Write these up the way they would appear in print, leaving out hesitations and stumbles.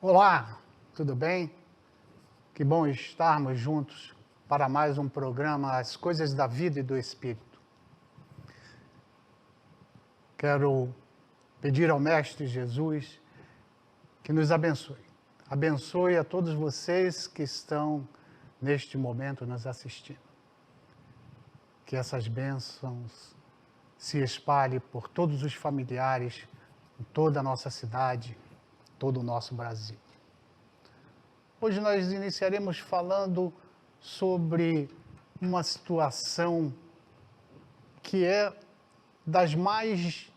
Olá, tudo bem? Que bom estarmos juntos para mais um programa As Coisas da Vida e do Espírito. Quero pedir ao Mestre Jesus que nos abençoe. Abençoe a todos vocês que estão neste momento nos assistindo. Que essas bênçãos se espalhem por todos os familiares, em toda a nossa cidade, todo o nosso Brasil. Hoje nós iniciaremos falando sobre uma situação que é das mais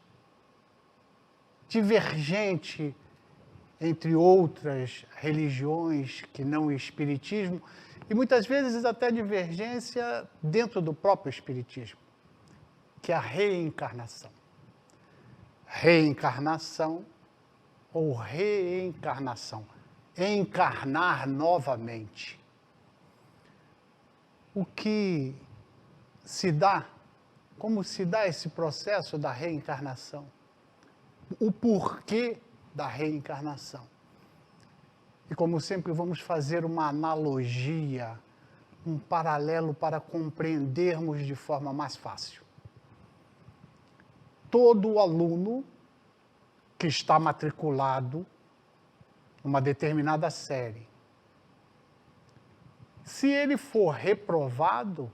divergente entre outras religiões que não o Espiritismo, e muitas vezes até divergência dentro do próprio Espiritismo, que é a reencarnação. Reencarnação ou reencarnação. Encarnar novamente. O que se dá, como se dá esse processo da reencarnação? O porquê da reencarnação? E como sempre vamos fazer uma analogia, um paralelo para compreendermos de forma mais fácil. Todo aluno que está matriculado uma determinada série. Se ele for reprovado,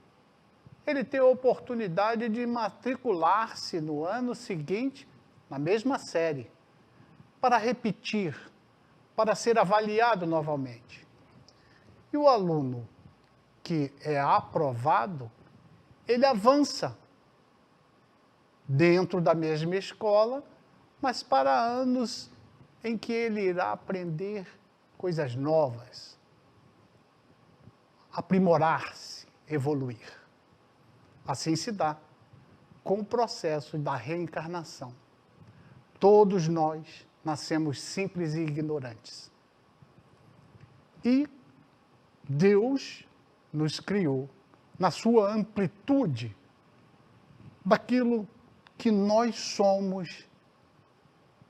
ele tem a oportunidade de matricular-se no ano seguinte na mesma série, para repetir, para ser avaliado novamente. E o aluno que é aprovado, ele avança dentro da mesma escola, mas para anos em que ele irá aprender coisas novas, aprimorar-se, evoluir. Assim se dá com o processo da reencarnação. Todos nós nascemos simples e ignorantes. E Deus nos criou na sua amplitude daquilo que nós somos,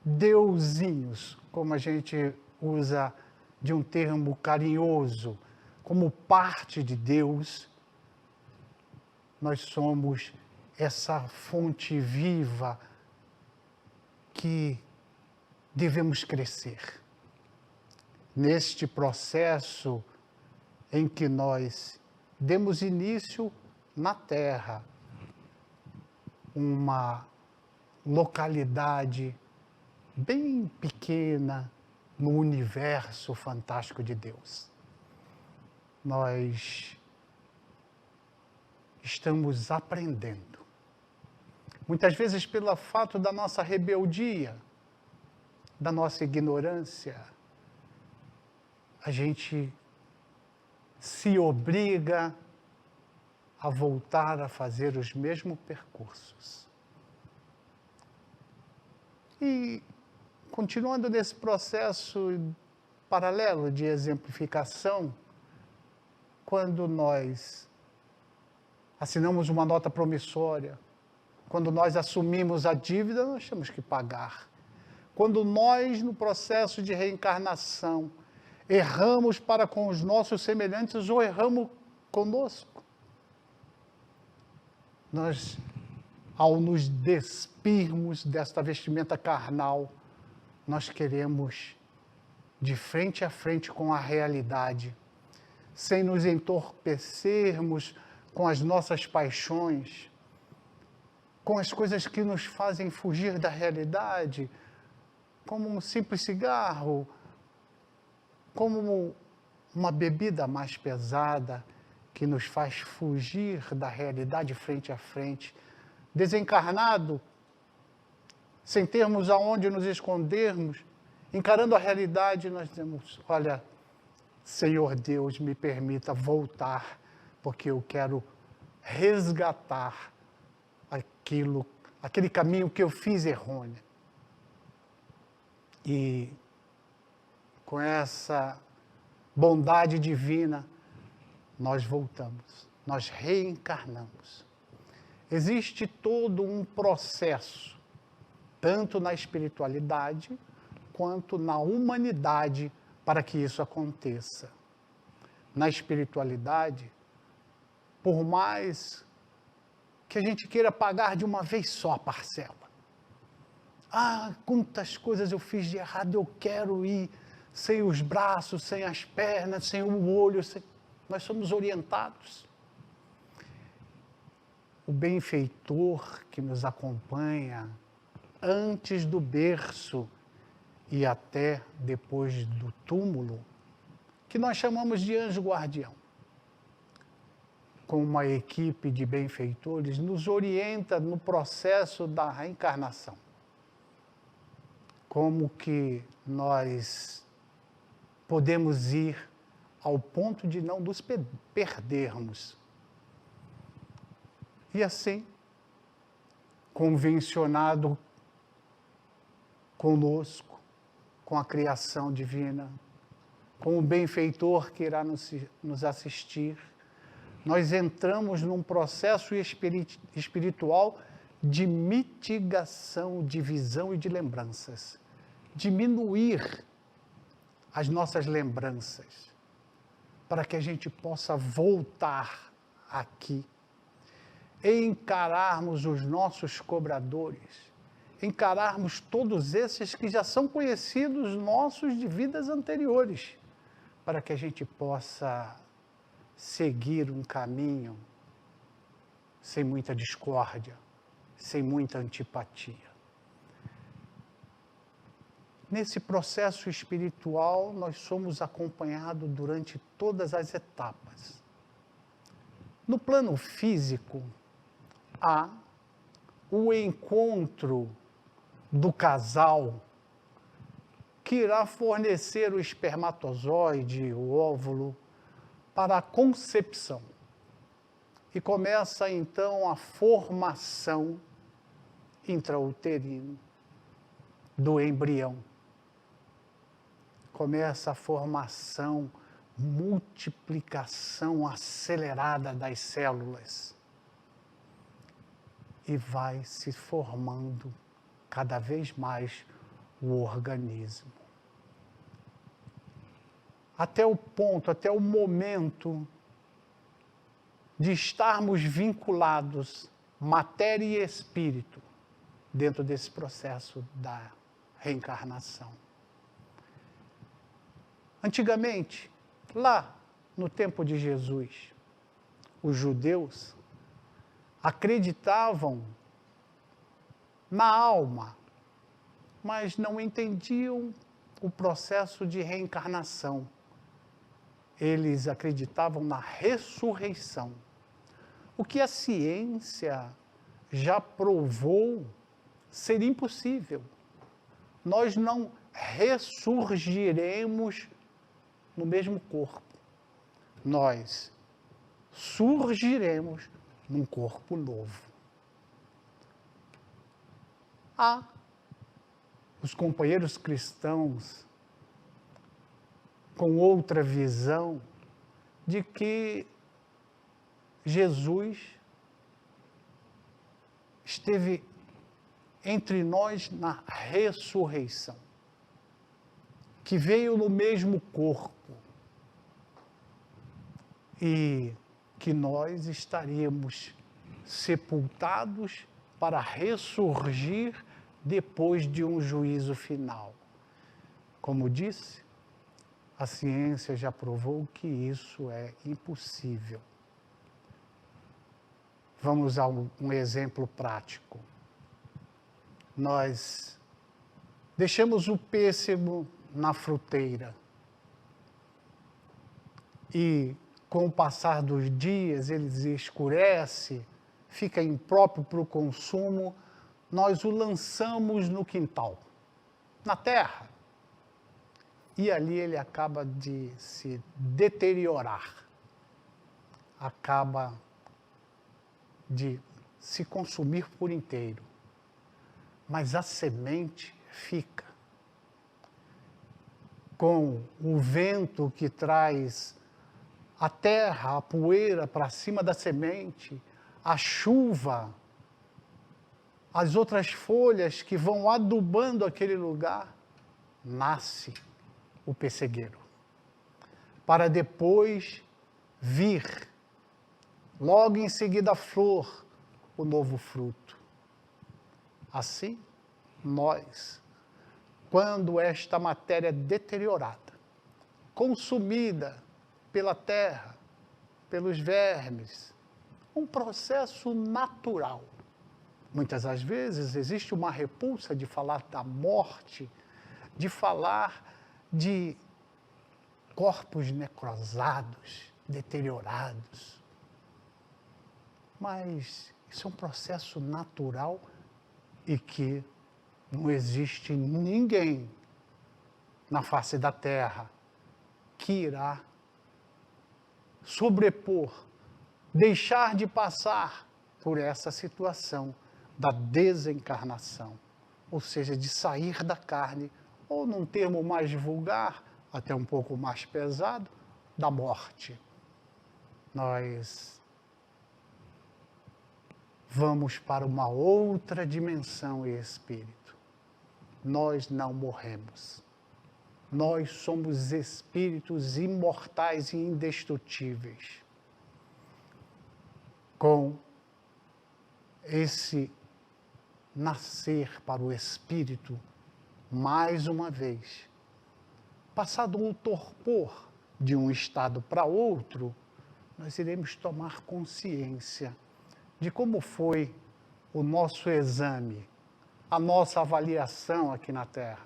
deusinhos, como a gente usa de um termo carinhoso, como parte de Deus, nós somos essa fonte viva que devemos crescer. Neste processo em que nós demos início na Terra, uma localidade bem pequena no universo fantástico de Deus. Nós estamos aprendendo. Muitas vezes pelo fato da nossa rebeldia, da nossa ignorância, a gente se obriga a voltar a fazer os mesmos percursos. E continuando nesse processo paralelo de exemplificação, quando nós assinamos uma nota promissória, quando nós assumimos a dívida, nós temos que pagar. Quando nós, no processo de reencarnação, erramos para com os nossos semelhantes ou erramos conosco, nós, ao nos despirmos desta vestimenta carnal, nós queremos, de frente a frente com a realidade, sem nos entorpecermos com as nossas paixões, com as coisas que nos fazem fugir da realidade, como um simples cigarro, como uma bebida mais pesada, que nos faz fugir da realidade frente a frente, desencarnado, sem termos aonde nos escondermos, encarando a realidade, nós dizemos, olha, Senhor Deus, me permita voltar, porque eu quero resgatar aquele caminho que eu fiz errôneo. E com essa bondade divina, nós voltamos, nós reencarnamos. Existe todo um processo, tanto na espiritualidade, quanto na humanidade, para que isso aconteça. Na espiritualidade, por mais que a gente queira pagar de uma vez só a parcela. Ah, quantas coisas eu fiz de errado, eu quero ir sem os braços, sem as pernas, sem o olho. Nós somos orientados. O benfeitor que nos acompanha antes do berço e até depois do túmulo, que nós chamamos de anjo guardião, com uma equipe de benfeitores, nos orienta no processo da reencarnação. Como que nós podemos ir ao ponto de não nos perdermos. E assim, convencionado conosco, com a criação divina, com o benfeitor que irá nos assistir, nós entramos num processo espiritual de mitigação, de visão e de lembranças. Diminuir as nossas lembranças, para que a gente possa voltar aqui e encararmos os nossos cobradores, encararmos todos esses que já são conhecidos nossos de vidas anteriores, para que a gente possa seguir um caminho sem muita discórdia, sem muita antipatia. Nesse processo espiritual, nós somos acompanhados durante todas as etapas. No plano físico, há o encontro do casal que irá fornecer o espermatozoide, o óvulo, para a concepção. E começa então a formação intrauterina do embrião. Começa a formação, multiplicação acelerada das células. E vai se formando cada vez mais o organismo. Até o ponto, até o momento de estarmos vinculados, matéria e espírito, dentro desse processo da reencarnação. Antigamente, lá no tempo de Jesus, os judeus acreditavam na alma, mas não entendiam o processo de reencarnação. Eles acreditavam na ressurreição. O que a ciência já provou ser impossível. Nós não ressurgiremos no mesmo corpo. Nós surgiremos num corpo novo. Há os companheiros cristãos com outra visão de que Jesus esteve entre nós na ressurreição, que veio no mesmo corpo e que nós estaríamos sepultados para ressurgir depois de um juízo final. Como disse, a ciência já provou que isso é impossível. Vamos a um exemplo prático. Nós deixamos o pêssego na fruteira e, com o passar dos dias, ele escurece, fica impróprio para o consumo, nós o lançamos no quintal, na terra. E ali ele acaba de se deteriorar, acaba de se consumir por inteiro. Mas a semente fica. Com o vento que traz a terra, a poeira para cima da semente, a chuva, as outras folhas que vão adubando aquele lugar, nasce o pessegueiro, para depois vir, logo em seguida a flor, o novo fruto. Assim, nós, quando esta matéria deteriorada, consumida pela terra, pelos vermes, um processo natural. Muitas das vezes existe uma repulsa de falar da morte, de falar de corpos necrosados, deteriorados. Mas isso é um processo natural e que não existe ninguém na face da terra que irá sobrepor, deixar de passar por essa situação da desencarnação, ou seja, de sair da carne, ou num termo mais vulgar, até um pouco mais pesado, da morte. Nós vamos para uma outra dimensão e espírito. Nós não morremos. Nós somos espíritos imortais e indestrutíveis. Com esse nascer para o espírito, mais uma vez, passado um torpor de um estado para outro, nós iremos tomar consciência de como foi o nosso exame, a nossa avaliação aqui na Terra.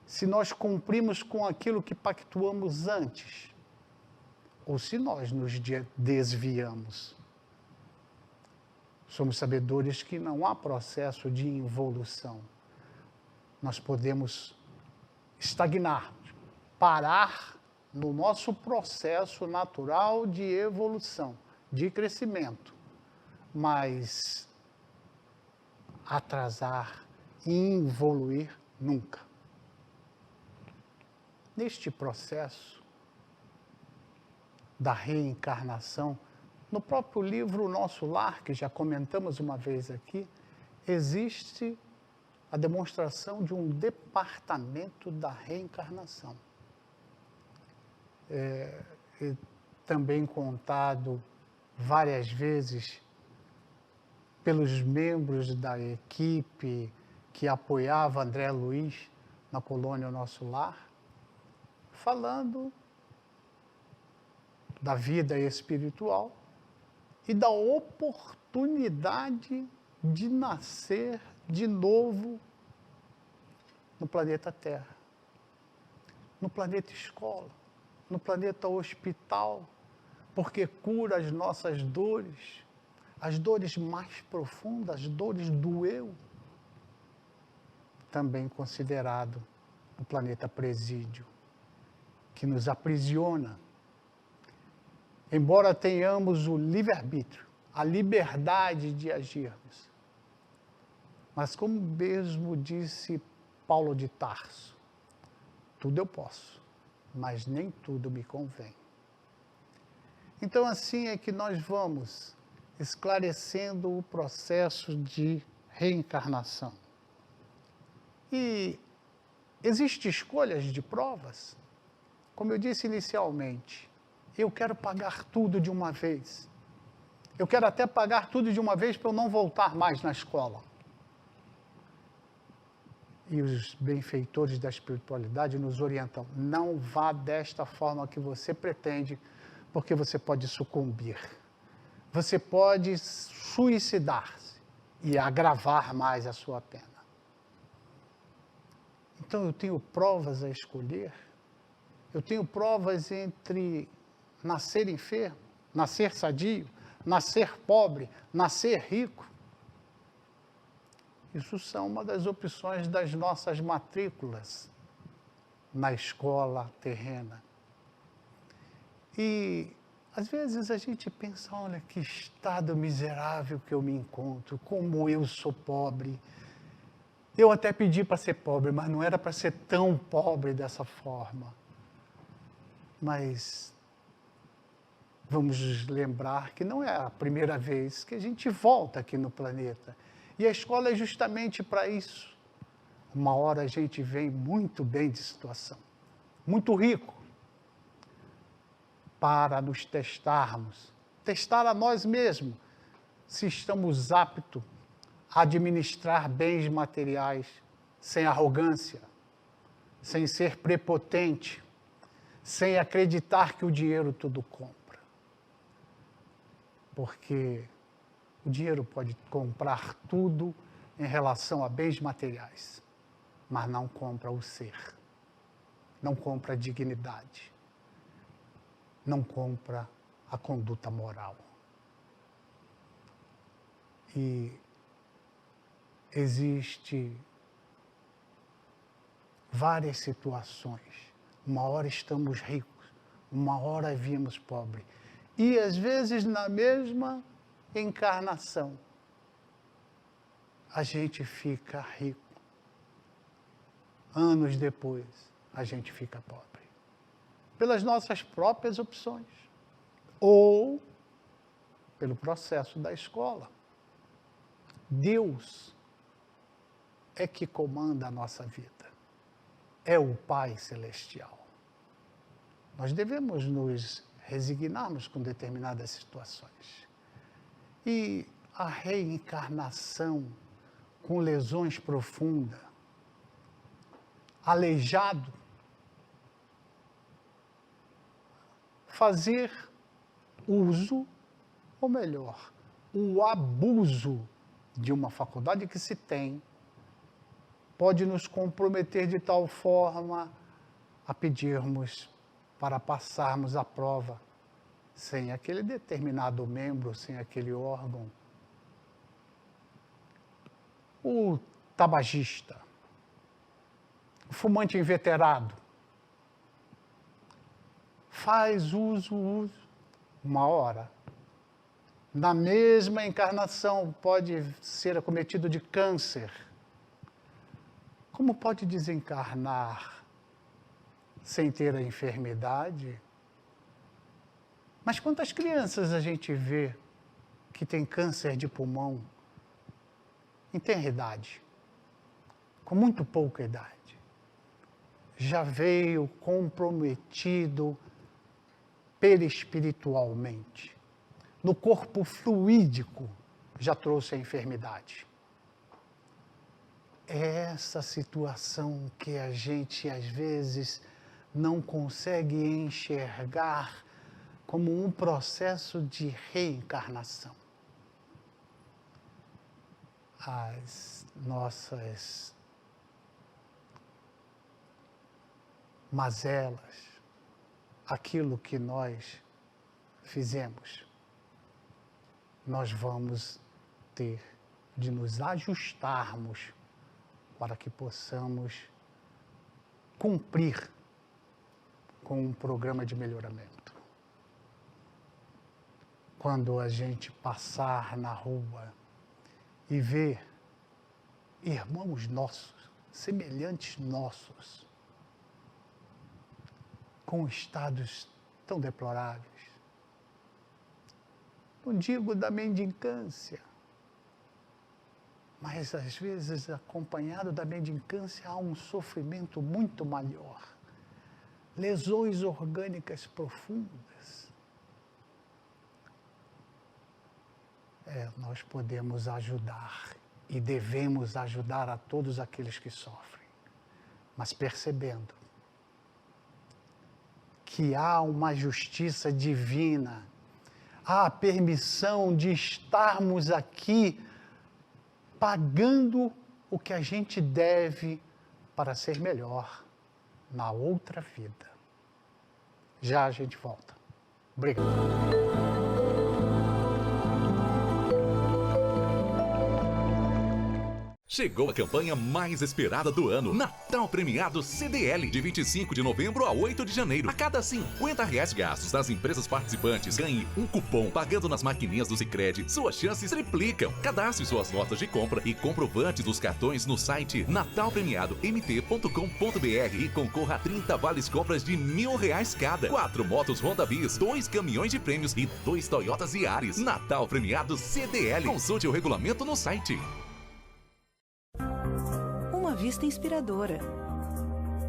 Se nós cumprimos com aquilo que pactuamos antes, ou se nós nos desviamos. Somos sabedores que não há processo de involução. Nós podemos estagnar, parar no nosso processo natural de evolução, de crescimento, mas atrasar e involuir nunca. Neste processo da reencarnação, no próprio livro Nosso Lar, que já comentamos uma vez aqui, existe a demonstração de um departamento da reencarnação. Também contado várias vezes pelos membros da equipe que apoiava André Luiz na colônia Nosso Lar, falando da vida espiritual e da oportunidade de nascer de novo no planeta Terra, no planeta escola, no planeta hospital, porque cura as nossas dores, as dores mais profundas, as dores do eu, também considerado o planeta presídio, que nos aprisiona. Embora tenhamos o livre-arbítrio, a liberdade de agirmos, mas como mesmo disse Paulo de Tarso, tudo eu posso, mas nem tudo me convém. Então assim é que nós vamos esclarecendo o processo de reencarnação. E existem escolhas de provas? Como eu disse inicialmente, eu quero pagar tudo de uma vez. Eu quero até pagar tudo de uma vez para eu não voltar mais na escola. E os benfeitores da espiritualidade nos orientam, não vá desta forma que você pretende, porque você pode sucumbir. Você pode suicidar-se e agravar mais a sua pena. Então eu tenho provas a escolher. Eu tenho provas entre nascer enfermo, nascer sadio, nascer pobre, nascer rico. Isso são uma das opções das nossas matrículas na escola terrena. E às vezes a gente pensa, olha que estado miserável que eu me encontro, como eu sou pobre. Eu até pedi para ser pobre, mas não era para ser tão pobre dessa forma. Mas vamos lembrar que não é a primeira vez que a gente volta aqui no planeta. E a escola é justamente para isso. Uma hora a gente vem muito bem de situação. muito rico para nos testarmos, testar a nós mesmos, se estamos aptos a administrar bens materiais sem arrogância, sem ser prepotente, sem acreditar que o dinheiro tudo compra. Porque o dinheiro pode comprar tudo em relação a bens materiais, mas não compra o ser, não compra a dignidade, não compra a conduta moral. E existe várias situações. Uma hora estamos ricos, uma hora vimos pobres. E às vezes na mesma encarnação, a gente fica rico. Anos depois, a gente fica pobre. Pelas nossas próprias opções. Ou pelo processo da escola. Deus é que comanda a nossa vida. É o Pai Celestial. Nós devemos nos resignarmos com determinadas situações. E a reencarnação com lesões profundas, aleijado, fazer uso, ou melhor, o abuso de uma faculdade que se tem, pode nos comprometer de tal forma a pedirmos para passarmos a prova sem aquele determinado membro, sem aquele órgão. O tabagista, o fumante inveterado, faz uso, uma hora. Na mesma encarnação pode ser acometido de câncer. Como pode desencarnar sem ter a enfermidade? Mas quantas crianças a gente vê que tem câncer de pulmão em tenra idade, com muito pouca idade? Já veio comprometido perispiritualmente. No corpo fluídico já trouxe a enfermidade. É essa situação que a gente, às vezes, não consegue enxergar como um processo de reencarnação. As nossas mazelas, aquilo que nós fizemos, nós vamos ter de nos ajustarmos para que possamos cumprir com um programa de melhoramento. Quando a gente passar na rua e ver irmãos nossos, semelhantes nossos, com estados tão deploráveis, não digo da mendicância, mas às vezes acompanhado da mendicância há um sofrimento muito maior, lesões orgânicas profundas. Nós podemos ajudar e devemos ajudar a todos aqueles que sofrem, mas percebendo que há uma justiça divina, há a permissão de estarmos aqui pagando o que a gente deve para ser melhor na outra vida. Já a gente volta. Obrigado. Chegou a campanha mais esperada do ano, Natal Premiado CDL, de 25 de novembro a 8 de janeiro. A cada R$50 gastos das empresas participantes, ganhe um cupom pagando nas maquininhas do Sicredi. Suas chances triplicam. Cadastre suas notas de compra e comprovantes dos cartões no site natalpremiadomt.com.br e concorra a 30 vales compras de R$1.000 cada. 4 motos Honda Bis, 2 caminhões de prêmios e 2 Toyotas Yaris. Natal Premiado CDL. Consulte o regulamento no site. Uma vista inspiradora.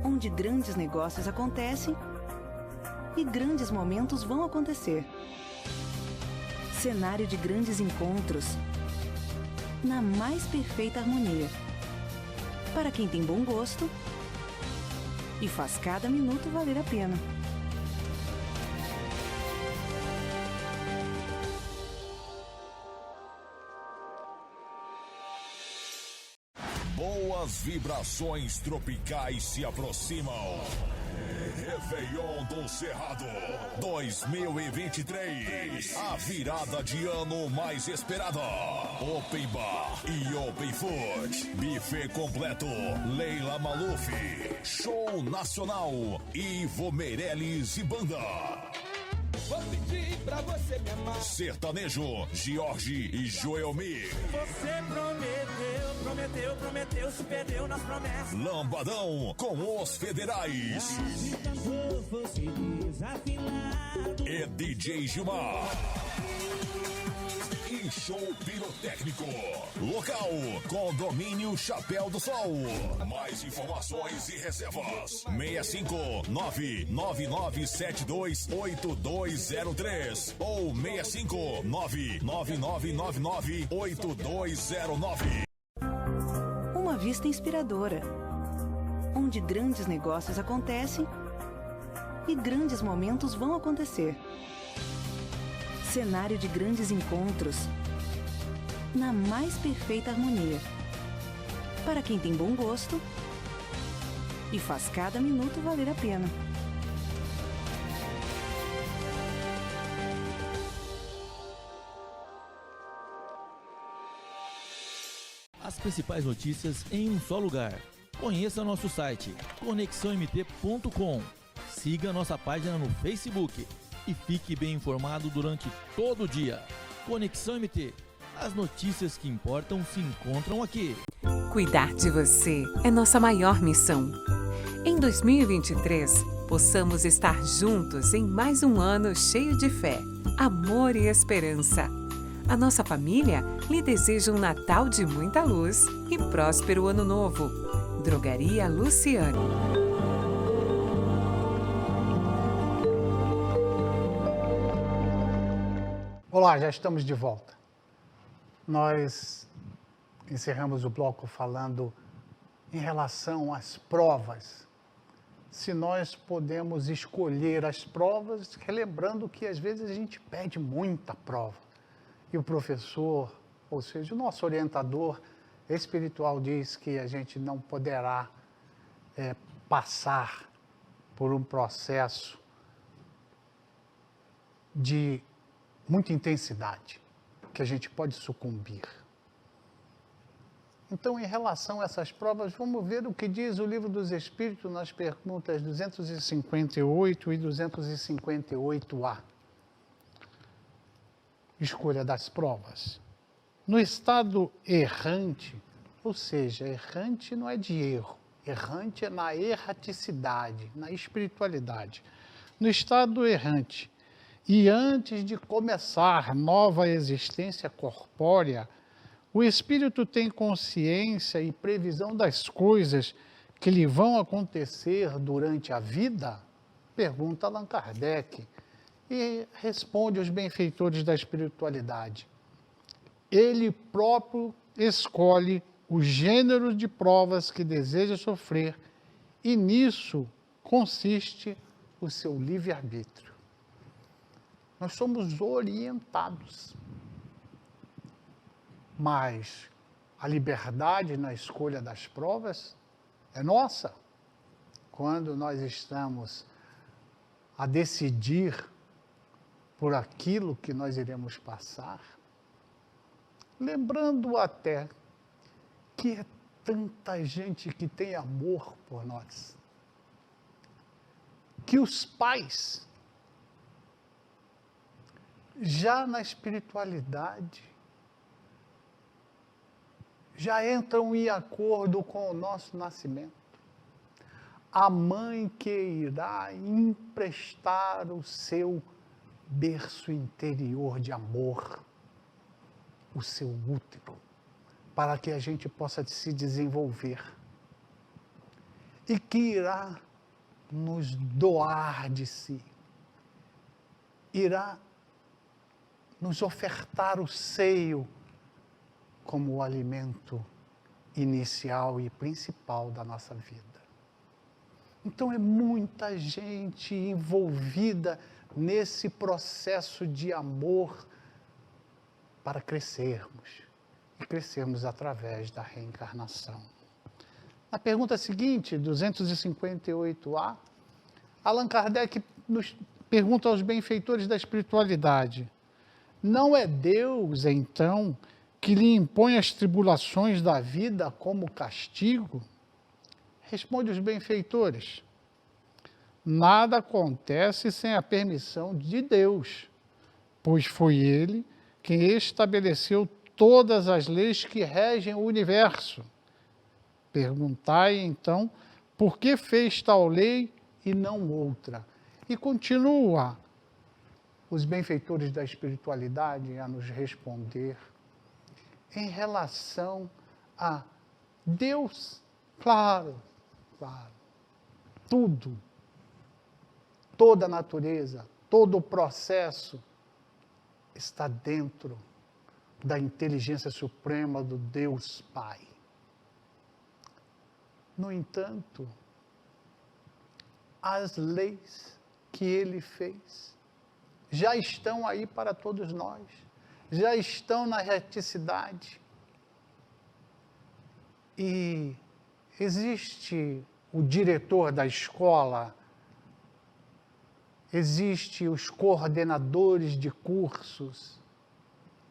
onde grandes negócios acontecem e grandes momentos vão acontecer. Cenário de grandes encontros, na mais perfeita harmonia. Para quem tem bom gosto e faz cada minuto valer a pena. Boas vibrações tropicais se aproximam. Réveillon do Cerrado 2023. A virada de ano mais esperada. Open Bar e Open Food. Buffet completo. Leila Maluf. Show nacional. Ivo Meirelles e banda. Vou pedir pra você me amar. Sertanejo, Jorge e Joelmir. Você prometeu, se perdeu nas promessas. Lambadão com os Federais. E DJ Gilmar. E show pirotécnico. Local, Condomínio Chapéu do Sol. Mais informações e reservas. 65999728203 ou 65999998209. Uma vista inspiradora, onde grandes negócios acontecem e grandes momentos vão acontecer. Cenário de grandes encontros, na mais perfeita harmonia. Para quem tem bom gosto e faz cada minuto valer a pena. As principais notícias em um só lugar. Conheça nosso site conexãomt.com. Siga nossa página no Facebook e fique bem informado durante todo o dia. Conexão MT. As notícias que importam se encontram aqui. Cuidar de você é nossa maior missão. Em 2023, possamos estar juntos em mais um ano cheio de fé, amor e esperança. A nossa família lhe deseja um Natal de muita luz e próspero Ano Novo. Drogaria Luciane. Olá, já estamos de volta. Nós encerramos o bloco falando em relação às provas. Se nós podemos escolher as provas, relembrando que às vezes a gente pede muita prova. E o professor, ou seja, o nosso orientador espiritual diz que a gente não poderá passar por um processo de muita intensidade, que a gente pode sucumbir. Então, em relação a essas provas, vamos ver o que diz o Livro dos Espíritos nas perguntas 258 e 258A. Escolha das provas. No estado errante, ou seja, errante não é de erro, errante é na erraticidade, na espiritualidade. No estado errante, e antes de começar nova existência corpórea, o espírito tem consciência e previsão das coisas que lhe vão acontecer durante a vida? Pergunta Allan Kardec. E responde os benfeitores da espiritualidade. Ele próprio escolhe o gênero de provas que deseja sofrer e nisso consiste o seu livre-arbítrio. Nós somos orientados, mas a liberdade na escolha das provas é nossa. Quando nós estamos a decidir por aquilo que nós iremos passar, lembrando até que é tanta gente que tem amor por nós, que os pais, já na espiritualidade, já entram em acordo com o nosso nascimento. A mãe que irá emprestar o seu berço interior de amor, o seu útero, para que a gente possa se desenvolver. e que irá nos doar de si, irá nos ofertar o seio como o alimento inicial e principal da nossa vida. Então é muita gente envolvida nesse processo de amor para crescermos, e crescermos através da reencarnação. Na pergunta seguinte, 258A, Allan Kardec nos pergunta aos benfeitores da espiritualidade: não é Deus, então, que lhe impõe as tribulações da vida como castigo? Responde os benfeitores: nada acontece sem a permissão de Deus, pois foi Ele quem estabeleceu todas as leis que regem o universo. Perguntai, então, por que fez tal lei e não outra? E continua os benfeitores da espiritualidade a nos responder em relação a Deus, claro, tudo, toda a natureza, todo o processo está dentro da inteligência suprema do Deus Pai. No entanto, as leis que Ele fez já estão aí para todos nós, já estão na reticidade. E existe o diretor da escola, existe os coordenadores de cursos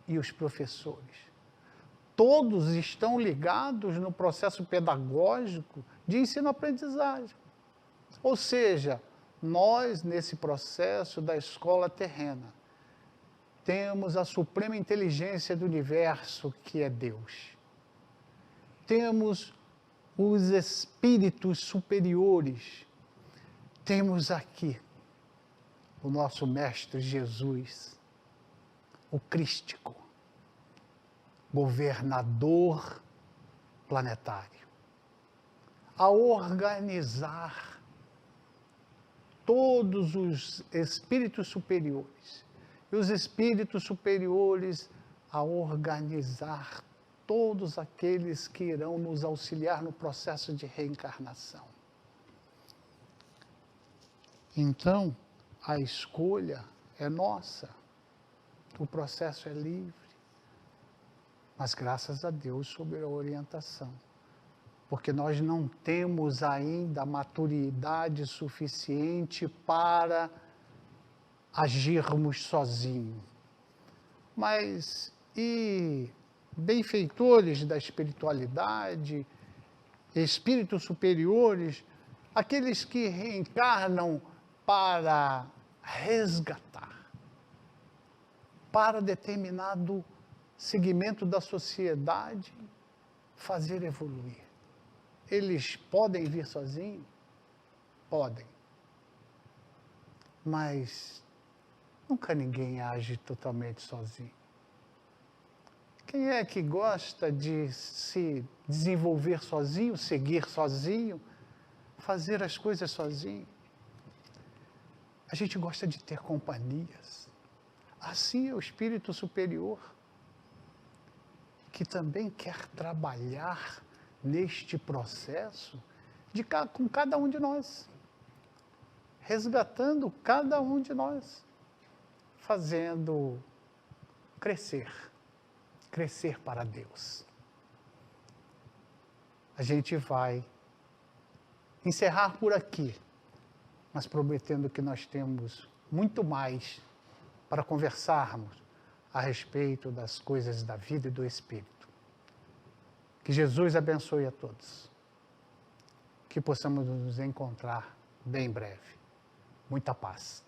e os professores. Todos estão ligados no processo pedagógico de ensino-aprendizagem. Ou seja, nós, nesse processo da escola terrena, temos a suprema inteligência do universo, que é Deus. Temos os espíritos superiores. Temos aqui o nosso Mestre Jesus, o Crístico, governador planetário, a organizar todos os espíritos superiores, e os espíritos superiores a organizar todos aqueles que irão nos auxiliar no processo de reencarnação. Então, a escolha é nossa, o processo é livre, mas graças a Deus sob a orientação, porque nós não temos ainda maturidade suficiente para agirmos sozinhos. Mas, e benfeitores da espiritualidade, espíritos superiores, aqueles que reencarnam para resgatar, para determinado segmento da sociedade, fazer evoluir. Eles podem vir sozinhos? Podem. Mas nunca ninguém age totalmente sozinho. Quem é que gosta de se desenvolver sozinho, seguir sozinho, fazer as coisas sozinho? A gente gosta de ter companhias. Assim é o espírito superior, que também quer trabalhar neste processo com cada um de nós, resgatando cada um de nós, fazendo crescer para Deus. A gente vai encerrar por aqui, mas prometendo que nós temos muito mais para conversarmos a respeito das coisas da vida e do Espírito. Que Jesus abençoe a todos. Que possamos nos encontrar bem em breve. Muita paz.